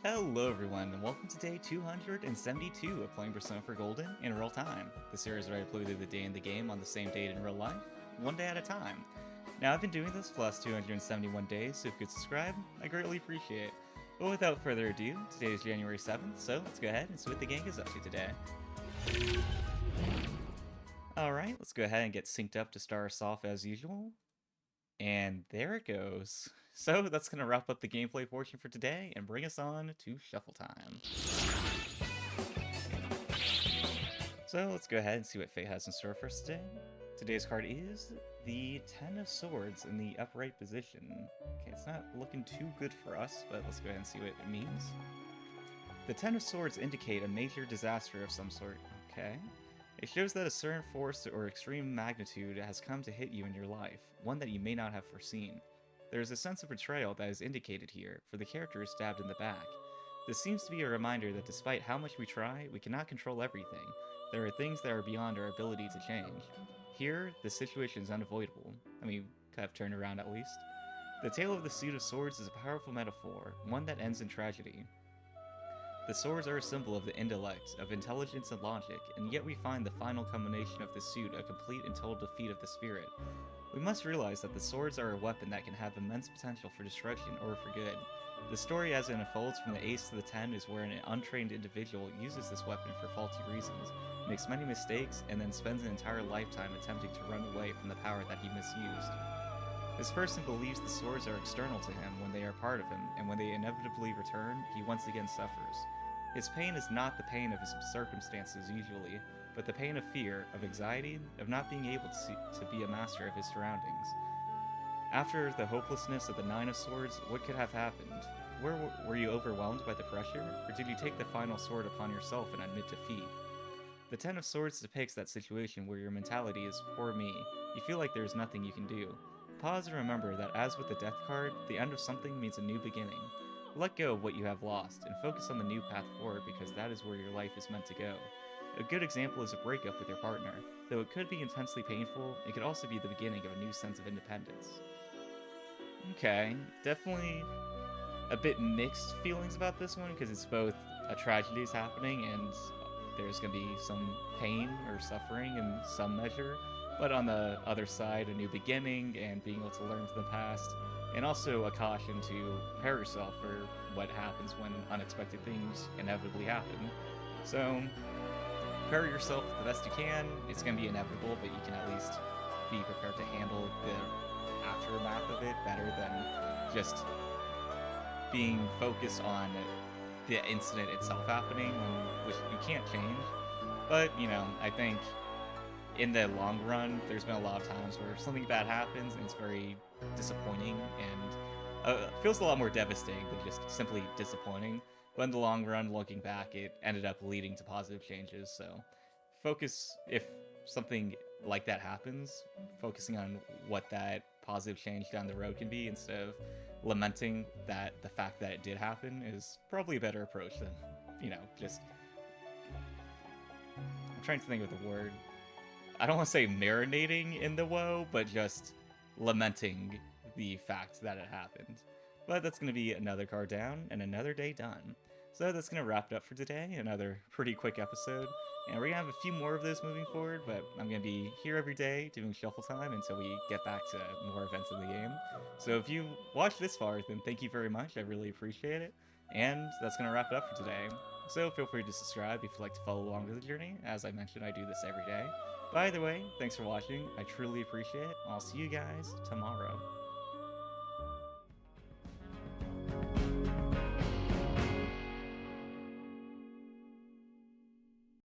Hello everyone, and welcome to day 272 of playing Persona 4 Golden in real time, the series where I play through the day in the game on the same date in real life, one day at a time. Now I've been doing this for the last 271 days, so if you could subscribe, I greatly appreciate it. But without further ado, today is January 7th, so let's go ahead and see what the gang is up to today. Alright, let's go ahead and get synced up to start us off as usual. And there it goes. So that's going to wrap up the gameplay portion for today and bring us on to shuffle time. So let's go ahead and see what Fate has in store for us today. Today's card is the Ten of Swords in the upright position. Okay, it's not looking too good for us, but let's go ahead and see what it means. The Ten of Swords indicate a major disaster of some sort. Okay. It shows that a certain force or extreme magnitude has come to hit you in your life, one that you may not have foreseen. There is a sense of betrayal that is indicated here, for the character is stabbed in the back. This seems to be a reminder that despite how much we try, we cannot control everything. There are things that are beyond our ability to change. Here, the situation is unavoidable. I mean, kind of turned around at least. The tale of the Suit of Swords is a powerful metaphor, one that ends in tragedy. The swords are a symbol of the intellect, of intelligence and logic, and yet we find the final culmination of the suit a complete and total defeat of the spirit. We must realize that the swords are a weapon that can have immense potential for destruction or for good. The story as it unfolds from the Ace to the 10 is where an untrained individual uses this weapon for faulty reasons, makes many mistakes, and then spends an entire lifetime attempting to run away from the power that he misused. This person believes the swords are external to him when they are part of him, and when they inevitably return, he once again suffers. His pain is not the pain of his circumstances usually, but the pain of fear, of anxiety, of not being able to be a master of his surroundings. After the hopelessness of the Nine of Swords, what could have happened? Were you overwhelmed by the pressure, or did you take the final sword upon yourself and admit defeat? The Ten of Swords depicts that situation where your mentality is poor me, you feel like there is nothing you can do. Pause and remember that as with the Death card, the end of something means a new beginning. Let go of what you have lost, and focus on the new path forward because that is where your life is meant to go. A good example is a breakup with your partner. Though it could be intensely painful, it could also be the beginning of a new sense of independence. Okay, definitely a bit mixed feelings about this one because it's both a tragedy is happening and there's going to be some pain or suffering in some measure, but on the other side, a new beginning and being able to learn from the past. And also a caution to prepare yourself for what happens when unexpected things inevitably happen. So, prepare yourself the best you can. It's going to be inevitable, but you can at least be prepared to handle the aftermath of it better than just being focused on the incident itself happening, which you can't change. But, you know, I think in the long run, there's been a lot of times where something bad happens and it's very disappointing and feels a lot more devastating than just simply disappointing. But in the long run, looking back, it ended up leading to positive changes. So focus, if something like that happens, focusing on what that positive change down the road can be instead of lamenting that the fact that it did happen is probably a better approach than, you know, just... I'm trying to think of the word. I don't want to say marinating in the woe, but just lamenting the fact that it happened. But that's going to be another card down and another day done. So that's going to wrap it up for today. Another pretty quick episode. And we're going to have a few more of those moving forward, but I'm going to be here every day doing shuffle time until we get back to more events in the game. So if you watched this far, then thank you very much. I really appreciate it. And that's going to wrap it up for today. So feel free to subscribe if you'd like to follow along with the journey. As I mentioned, I do this every day. By the way, thanks for watching. I truly appreciate it. I'll see you guys tomorrow.